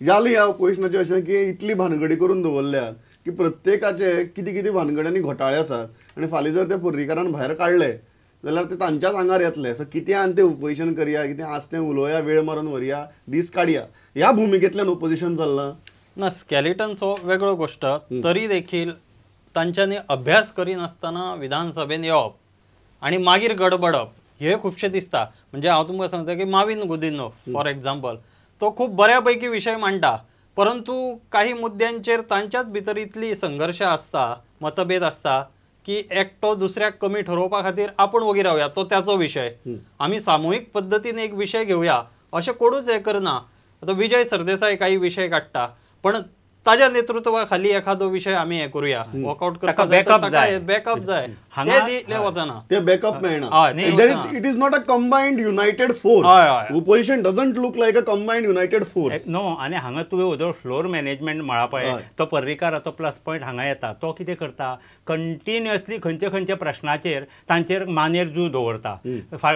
जाली ह्या ऑपोजिशनाचे अशें की इतली भानगडी करून दवरल्यात की प्रत्येकाचे कितें कितें भानगड्यांनी घोटाळे आसात आनी फाल्यां जर ते पर्रीकारान भायर काडले जाल्यार ते तांच्याच आंगार येतले. सो कितें आनी ते ऑपोजिशन करया, कितें आस तें उलोवया, वेळ मारून व्हरया, दीस काडया, ह्या भुमिकेंतल्यान ऑपोजिशन चल्लां ना. स्केलेटन्स हो वेगळो गोष्ट, तरी देखील तांच्यांनी अभ्यास करिनासतना विधानसभेन येवप आनी मागीर गडबडप हे खुबशे दिसता. म्हणजे हांव तुमकां सांगता की माविन गुदिन्हो फॉर एक्झाम्पल तो खूब बऱ्यापैकी विशय मांडटा, परंतु काही मुद्द्यांचेर तांच्याच भितर इतली संघर्श आसता, मतभेद आसता की एकटो दुसऱ्याक कमी ठरोवपा खातीर आपण वगीर रावया, तो त्याचो विशय. आमी सामुहीक पद्दतीन एक विशय घेवया अशें कोणूच हें करना. आता विजय सरदेसाय काही विशय काडटा, पण ताज्या नेतृत्वा खाली एखादो विषय आमी हे करूया, वर्कआउट करपाक बॅकअप जाय, ते दिले वचना, ते बॅकअप मेळना. It is not a combined united force. Opposition doesn't look like a combined united force. No. आनी हांगा तुवें उदो फ्लोर मॅनेजमेंट म्हणा पळय, तो पर्रीकार तो प्लस पॉयंट हांगा येता. तो कितें करता, कंटिन्युअसली खंयचे खंयचे प्रश्नाचेर तांचेर मानेर जू दवरता,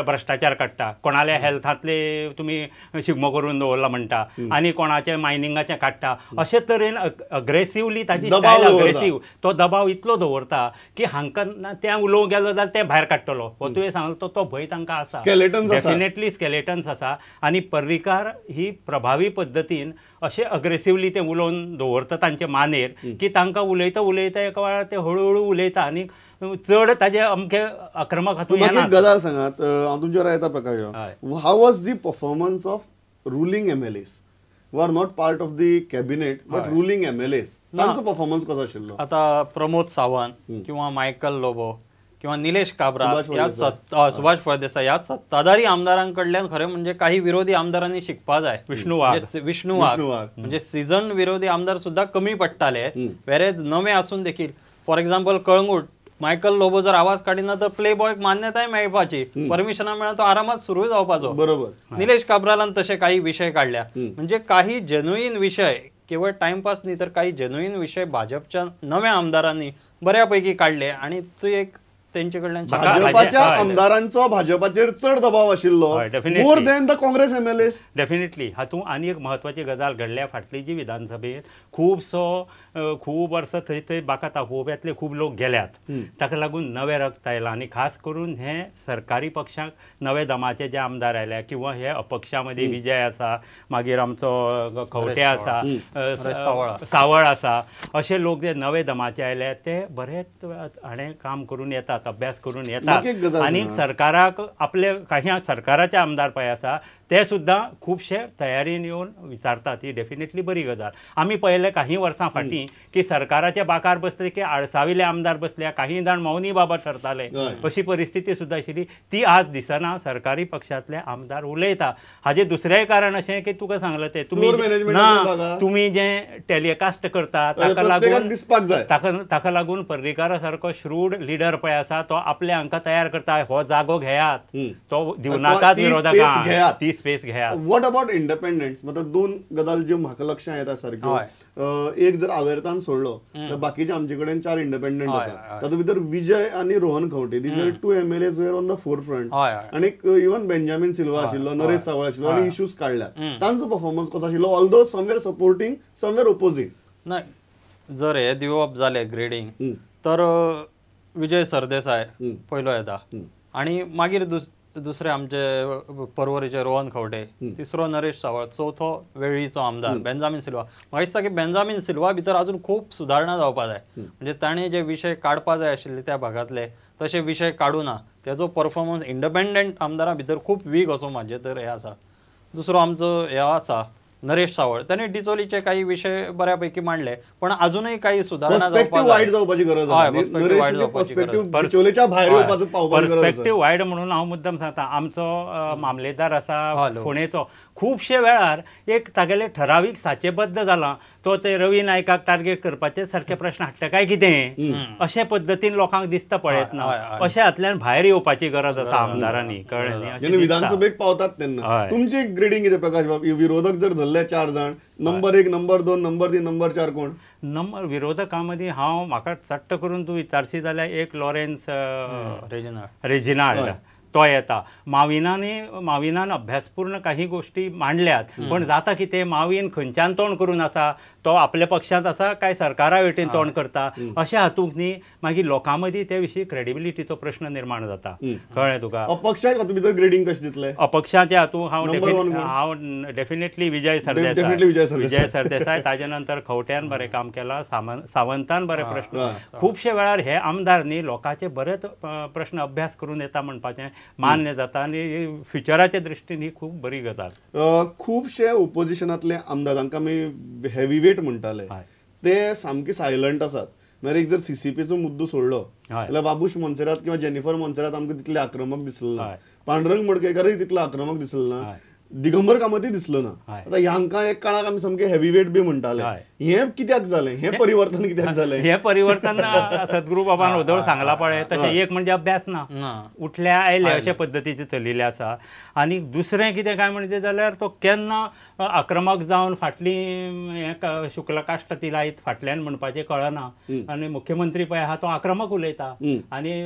भ्रश्टाचार काडटा. कोणाले हेल्थांतले तुमी शिगमो करून दवरला म्हणटा, आनी कोणाचे मायनिंगाचें काडटा. अशे तरेन अग्रेसिवली ताजी स्टायल अग्रेसिव, तो दबाव इतलो दवरता की हांकां तें उलोवंक गेलो जाल्यार तें भायर काडटलो. हो तुवें सांगलो तो भंय तांकां आसा, डेफिनेटली स्केलेटन्स आसा. आनी पर्रीकार ही प्रभावी पद्दतीन अशें अग्रेसिवली तें उलोवन दवरता तांचे मानेर की तांकां उलयता उलयता एका वेळार ते हळू उलयता आनी चड ताजे अमके आक्रमक हातूंत येना. गजाल सांगात, हांव तुमचेर येता Prakash. How was the performance of ruling MLAs who are not part of the cabinet but ruling MLAs? तांचो परफॉर्मन्स कसो आशिल्लो? आता प्रमोद सावंत किंवा मायकल लोबो किंवा निलेश काब्रा या सुभाष फळदेसाय या सत्ताधारी आमदारांकडल्यान खरें म्हणजे काही विरोधी आमदारांनी शिकपा जाय. विष्णू वाघ म्हणजे सीझन विरोधी आमदार सुद्धा कमी पडटाले, वेरेज नवे आसून देखील. For example Calangute, Michael Lobo जर आवाज काडिना तर प्ले बॉयक मान्यताय मेळपाची, परमिशनां मेळ्ळा तो आरामात सुरू जावपाचो. बरोबर. निलेश काब्रालान तसे काही विषय काढल्या. म्हणजे काही जेन्युइन विषय, केवळ टाइमपास न्ही तर काही जेन्युइन विषय भाजपच्या नव्या आमदारांनी बऱ्यापैकी काढले आणि ते एक त्यांचे कडल्यान भाजपाच्या आमदारांचो भाजपाचेर चड दबाव आशिल्लो more than the Congress MLAs. Definitely. हातूंत आनी एक म्हत्वाची गजाल घडल्या. फाटली जी विधानसभेत खूब वर्सां थंय बाका तापोवप्यांतले खूब लोक गेल्यात, ताका लागून नवें रक्त आयलां. आनी खास करून हे सरकारी पक्षाक नवे दमाचे जे आमदार आयल्या किंवा हे अपक्षा मदीं विजय आसा, मागीर आमचो खंवटे आसा, सावळ आसा, अशे लोक जे नवे दमाचे आयले ते बरेच हाणें काम करून येतात, अभ्यास करून येतात. आनी सरकाराक आपले काही सरकाराचे आमदार पळय आसा ते सुद्दां खुबशे तयारीन येवन विचारतात. ही डेफिनेटली बरी गजाल. आमी पळयलें काही वर्सां फाटीं की सरकाराचे बाकार बसले की आडसाविले आमदार बसले, काही जाण मौनी बाबा ठरताले, अशी परिस्थिती सुद्दां आशिल्ली. ती आज दिसना. सरकारी पक्षांतले आमदार उलयता. हाजें दुसरेंय कारण अशें की तुका सांगलें ते तुमी जें टॅलिकास्ट करता ताका लागून पर्रीकारा सारको श्रूड लिडर पळय आसा तो आपल्या हांकां तयार करता, हो जागो घेयात, तो दिवनाकात विरोधकांक ती स्पेस घेयात. What about independents? मतलब दोन गजाल ज्यो म्हाका लक्षांत येता सारक्यो. एक जर आवेरतान सोडलो तर बाकीचे आमचे कडेन 4 इंडिपेंडंट आसात. तातूंत भितर विजय आनी Rohan Khaunte, these are 2 MLAs were on the forefront. आनी इवन बेंजामिन सिल्वा आशिल्लो, नरेश सावळ आशिल्लो, आनी इश्यूज काडल्यात. तांचो परफॉर्मन्स कसो आशिल्लो? Although somewhere supporting, somewhere opposing. नाही, जर हे दिवप जालें ग्रेडिंग तर विजय सरदेसाय पयलो येता, आनी मागीर दुसरे आमचे पर्वरीचे रोहन खंवटे, तिसरो नरेश सावळ, चवथो वेळीचो आमदार बेंजामिन सिल्वा. म्हाका दिसता की बेंजामिन सिल्वा भितर अजून खूब सुदारणा जावपा जाय. म्हणजे ताणें जे विशय काडपा जाय आशिल्ले त्या भागांतले तशे विशय काडूना. तेजो परफॉर्मन्स इंडिपेंडंट आमदारां भितर खूब वीक असो म्हाजे तर हे आसा. दुसरो आमचो हे आसा नरेश सावळ, त्याने डिचोलीचे काही विषय बऱ्यापैकी मांडले, पण अजूनही काही सुधारणा जावपाची गरज आहे. पर्स्पेक्टिव्ह वायड म्हणून हांव मुद्दाम सांगता. आमचो मामलेदार आसा फोंडेचो, खुबशे वेळार एक तागेले ठरावीक साचेबद्ध जाला, तो ते रवी नायकाक टार्गेट करपाचे सारखे प्रश्न हाडटा काय कितें अशे पद्दतीन लोकांक दिसता पळयत ना. अशे हातल्यान भायर येवपाची गरज आसा आमदारांनी, कळ्ळें न्ही? विधानसभेक पावतात तेन्ना तुमची ग्रेडिंग कितें प्रकाश बाब? विरोधक जर धरले 4 जाण, नंबर 1, नंबर 2, नंबर 3, नंबर 4 कोण? विरोधकां मदीं म्हाका चट्ट करून तूं विचारशी जाल्यार एक लॉरेन्स रेजिनाल्ड, तो येता. माविनान अभ्यासपूर्ण काही गोष्टी मांडल्यात, पण जाता की ते मावीन खंयच्यान तोंड करून आसा, तो आपल्या पक्षांत आसा काय सरकारा वटेन तोंड करता, अशा हातूंत न्ही मागीर लोकां मदीं ते विशीं क्रेडिबिलिटीचो प्रश्न निर्माण जाता. कळ्ळें तुका? अपक्षाक हातूंत भितर ग्रेडिंग कशें दितले? अपक्षाच्या हातूंत हांव डेफिनेटली विजय सरदेसाय, ताजे नंतर खंवट्यान बरें काम केलां, सावंतान बरे प्रश्न. खुबशे वेळार हे आमदार न्ही लोकांचे बरेच प्रश्न अभ्यास करून येता म्हणपाचें मान्य जाता आनी फ्युचराच्या दृश्टीन ही खूब बरी गजाल. खुबशे ओपोजिशनांतले आमदार तांकां आमी हेवीवेट म्हणटाले, ते सामके सायलंट आसात. मागीर एक जर सीसीपीचो मुद्दो सोडलो जाल्यार बाबूश मोन्सेरात किंवा जेनिफर मोन्सेरात आमकां तितले आक्रमक दिसलो ना, पांडुरंग मडकयकरय तितलो आक्रमक दिसलो ना, दिगंबर कामतय दिसलो ना. आतां ह्यांका एक काळाक आमी सामके हेवीवेट बी म्हणटाले. हे कित्याक जालें? हे परिवर्तन कित्याक जालें? हे परिवर्तन सद्गुरू बाबान उदळ सांगला पळय तशें एक म्हणजे अभ्यास ना, उठल्या आयले अशे पद्दतीचे चलिल्ले आसा. आनी दुसरें कितें काय म्हणजे जाल्यार तो केन्ना आक्रमक जावन फाटली शुक्ल काश्ट ती लायत फाटल्यान म्हणपाचें कळना. आनी मुख्यमंत्री पळय आहा तो आक्रमक उलयता आनी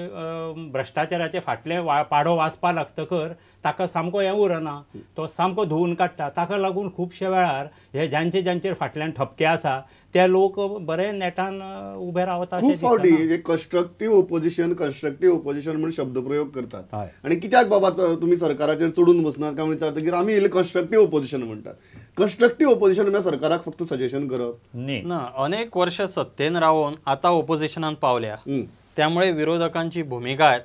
भ्रश्टाचाराचे फाटले पाडो वाचपा लागतकर ताका सामको हें उरना, तो सामको धुवन काडटा. ताका लागून खुबशे वेळार हे ज्यांचेर फाटल्यान ठपके आसा ते लोक बरे नेटान उबे रावतात. खूब फावटी कन्स्ट्रक्टिव्ह ओपोजिशन म्हणून शब्दप्रयोग करतात. आणि कित्याक बाबा तुम्ही सरकाराचेर चडून बसनात काय विचारतकीर आमी इल्ले कन्स्ट्रक्टिव्ह ओपोजिशन म्हणटात. कन्स्ट्रक्टिव्ह ओपोजिशन म्हणजे सरकाराक फक्त सजेशन करप ना. अनेक वर्ष सत्तेन रावून आता ओपोजिशनात पावल्या, त्यामुळे विरोधकांची भूमिका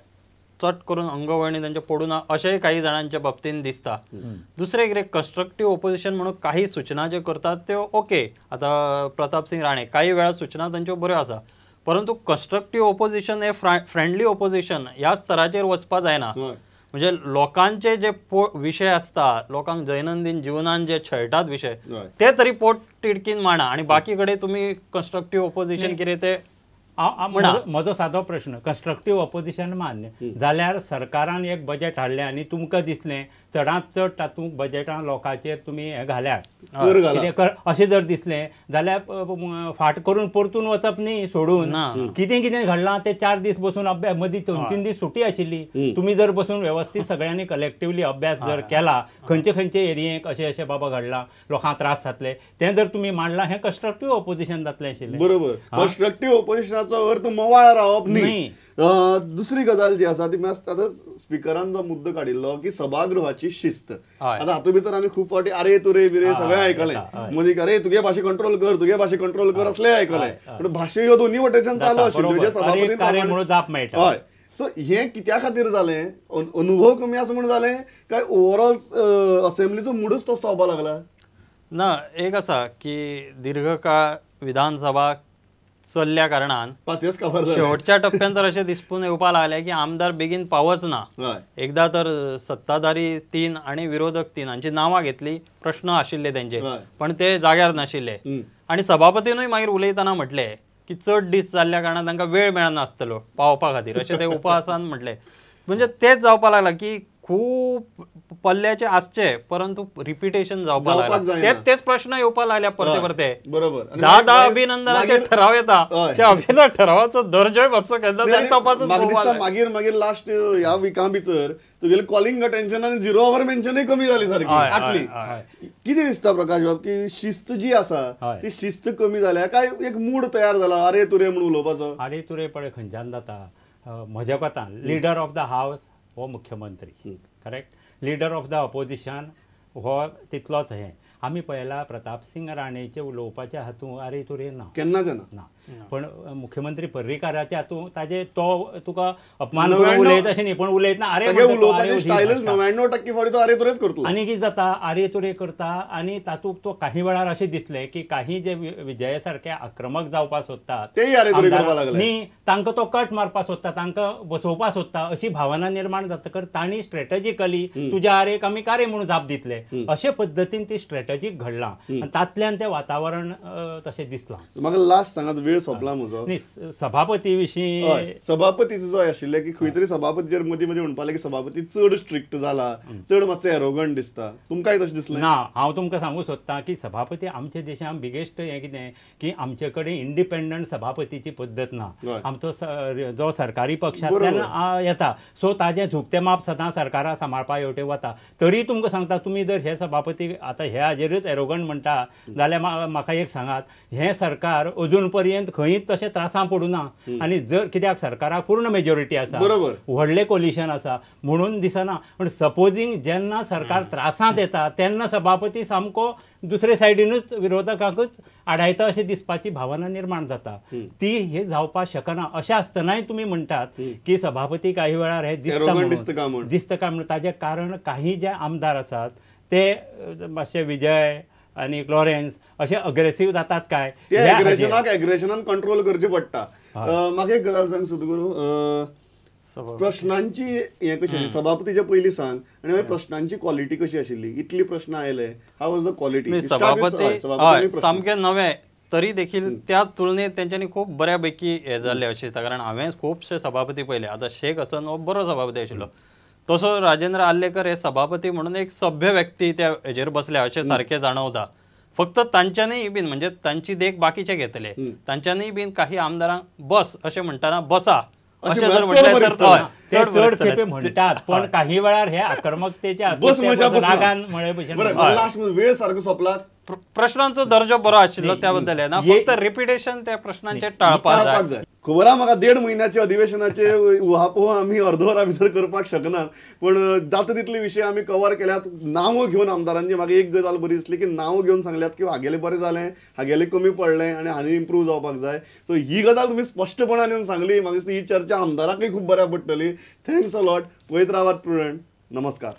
चट करून अंगवळणी त्यांच्या पडून अशेंय काही जणांच्या बाबतीत दिसता. दुसरे कितें कन्स्ट्रक्टिव्ह ओपोजिशन म्हणून काही सूचना जे करतात ते ओके. आता प्रताप सिंग राणे काही वेळा सूचना तांच्यो बऱ्यो आसा, परंतु कन्स्ट्रक्टिव्ह ओपोजिशन हे फ्रेंडली ओपोजिशन ह्या स्तराचेर वचपा जायना. म्हणजे लोकांचे जे विषय असता, लोकांक दैनंदिन जिवनान जे छळटात विषय ते तरी पोट तिडकीन मांडा आणि बाकी कडेन तुम्ही कन्स्ट्रक्टिव्ह ओपोजिशन कितें ते म्हजो सादो प्रश्न, कन्स्ट्रक्टिव्ह ऑपोजिशन मान्य जाल्यार सरकारान एक बजेट हाडलें आनी तुमकां दिसलें चडांत चड तातूंत बजेटान लोकांचेर तुमी हें घाल्यात अशें जर दिसलें जाल्यार फाट करून परतून वचप न्ही सोडून. कितें कितें घडलां ते 4 दीस बसून अभ्यास, मदीं 2-3 दीस सुटी आशिल्ली, तुमी जर बसून वेवस्थीत सगळ्यांनी कलेक्टिवली अभ्यास जर केला खंयचे खंयचे एरियेक अशें बाबा घडलां, लोकांक त्रास जातले, तें जर तुमी मांडलां हें कन्स्ट्रक्टिव्ह ऑपोजिशन जातलें आशिल्लें. बरोबर. कन्स्ट्रक्टिव्ह ऑपोजिशनाचो अर्थ मवाळ रावप न्ही. दुसरी गजाल जी आसा ती स्पिकरान जो मुद्दो काडिल्लो की सभागृहाची शिस्त. आता हातूंत भितर आमी खूब फावटी आरे तुरे बिरे सगळें आयकलें, मदीं अरे तुगे भाशे कंट्रोल कर असलें आयकलें, पण भाशे ह्यो दोन्ही वटेच्यान चालू आशिल्ल्यो जे सभापतीन. हय, सो हे कित्या खातीर जालें? अनुभव कमी आसा म्हूण जालें काय ओवरऑल असेंब्लीचो मुडूच तसो जावपा लागला? ना, एक आसा की दीर्घकाळ विधानसभा चल्ल्या कारणान शेवटच्या टप्प्यान तर अशें दिसपून येवपा लागलें की आमदार बेगीन पावच ना. एकदा तर सत्ताधारी 3 आणि विरोधक 3 हांची नांवां घेतली, प्रश्न आशिल्ले तेंचे पण ते जाग्यार नाशिल्ले. आणि सभापतीनूय मागीर उलयतना म्हटले की चड दीस जाल्ल्या कारणान तांकां वेळ मेळनासतलो पावपा खातीर अशें ते उपासान म्हटले. म्हणजे तेच जावपा लागला की खूब पल्ल्याचे आसचे परंतु रिपिटेशन जावपा लागला. तेच प्रश्न येवपा लागल्या परते. बरोबर. 10 अभिनंदनाचे ठराव येता, त्या अभिनंदन ठरावाचो दर्जोय मातसो केन्ना तरी तपासून मागीर लास्ट ह्या विकां भितर तुगेलें कॉलिंग अटेन्शन आनी 0 आवर मेन्शनय कमी जाली सारकी आटली. कितें दिसता प्रकाश बाब की शिस्त जी आसा ती शिस्त कमी जाल्या काय एक मूड तयार जाला आरे तुरे म्हणून उलोवपाचो? आरे तुरे पळय खंयच्यान जाता. म्हज्या कोतान लीडर ऑफ द हावस हो मुख्यमंत्री, correct. Leader of the opposition हो तितलोच हें. आमी पळयला प्रताप सिंग राणेचे उलोवपाच्या हातूंत आरे तुरे ना, केन्नाच ना. पण मुख्यमंत्री पर्रीकाराच्या हातूंत ताजे तो तुका अपमान करून उलयत अशें न्ही, पण उलयतना आरे उलोवपाची स्टायलच 99% फावटी तो आरे तुरेच करतलो. आनी कितें जाता आरे तुरे करता आनी तातूंत तो काही वेळार अशें दिसलें की काही जे विजया सारके आक्रमक जावपा सोदतात तेय आरे तुरे करपा लागले न्ही, तांकां तो कट मारपा सोदता, तांकां बसोवपा सोदता अशी भावना निर्माण जातकर तांणी स्ट्रॅटेजिकली तुज्या आरेक आमी कारे म्हणून जाप दितले अशे पद्दतीन ती स्ट्रॅटेजी स्ट्रॅटजीक घडलां आनी तातल्यान तें वातावरण तशें दिसलां. म्हाका लास्ट सांगात, वेळ सोंपला म्हजो. न्ही, सभापती विशीं सभापतीचो जो आशिल्ले की खंय तरी सभापतीचेर मदीं मदीं म्हणपाले की सभापती चड स्ट्रिक्ट जाला, चड मातसो एरोगंट दिसता. तुमकांय तशें दिसलें? ना, हांव तुमकां सांगूं सोदतां की सभापती आमच्या देशांत बिगेस्ट हें कितें की आमचे कडेन इंडिपेंडंट सभापतीची पद्दत ना. आमचो जो सरकारी पक्षांतल्यान येता, सो ताजें झुकतें माप सदां सरकाराक सांबाळपा हेवटेन वता. तरी तुमकां सांगता, तुमी जर हे सभापती आतां हे हाजेरूच एरोगंट म्हणटा जाल्यार म्हाका एक सांगात, हें सरकार अजून पर्यंत खंयच तशें त्रासां पडूं ना. आनी जर कित्याक सरकाराक पूर्ण मेजॉरिटी आसा, व्हडलें कोलिशन आसा म्हणून दिसना. पूण सपोजींग जेन्ना सरकार त्रासांत येता तेन्ना सभापती सामको दुसरे सायडीनूच विरोधकांकूच आडायता अशें दिसपाची भावना निर्माण जाता. ती हे जावपाक शकना. अशें आसतनाय तुमी म्हणटात की सभापती काही वेळार हे दिसता काय म्हणून. ताजें कारण काही जे आमदार आसात ते मातशे विजय आनी लॉरेन्स अशे अग्रेसीव जातात काय, एग्रेशनाक कंट्रोल करचें पडटा. म्हाका एक गजाल सांग सदगुरू, प्रश्नांची हें कशी आशिल्ली सभापतीच्या पयलीं सांग, आनी मागीर प्रश्नांची क्वॉलिटी कशी आशिल्ली? इतली प्रश्न आयले, हाव वॉज द क्वॉलिटी? सभापती सामके नवे, तरी देखील त्या तुलनेत तेंच्यांनी खूब बऱ्यापैकी हे जाल्ले अशें दिसता. कारण हांवें खुबशे सभापती पयले. आतां शेख हसन हो बरो सभापती आशिल्लो, तसो राजेंद्र आर्लेकर हे सभापती म्हणून एक सभ्य व्यक्ती त्या हेजेर बसल्या अशें सारकें जाणवता. फक्त तांच्यांनीय बीन म्हणजे तांची देख बाकीचे घेतले, तांच्यांनीय बीन काही आमदारांक बस अशें म्हणटाना बसा अशें जर म्हटलें तर ते चड खेपे म्हणटात, पण काही वेळार हे आक्रमकतेच्या रागान म्हळे भशेन. वेळ सारको सोंपला. प्रश्नांचो दर्जो बरो आशिल्लो त्या बद्दल ना, फक्त रिपिटेशन त्या प्रश्नांचे टाळपाक जाय. खबर आहा म्हाका 1.5 म्हयन्याचे अधिवेशनाचे उहापोह आमी अर्दवरा भितर करपाक शकनात, पण जाता तितले विशय आमी कवर केल्यात. नांव घेवन आमदारांची म्हाका एक गजाल बरी दिसली की नांव घेवन सांगल्यात की हागेले बरें जालें, हागेले कमी पडलें आनी हांणी इम्प्रूव जावपाक जाय. सो ही गजाल तुमी स्पश्टपणान येवन सांगली. म्हाका दिसता ही चर्चा आमदाराकय खूब बऱ्याक पडटली. Thanks a lot. पळयत रावात प्रुडंट. नमस्कार.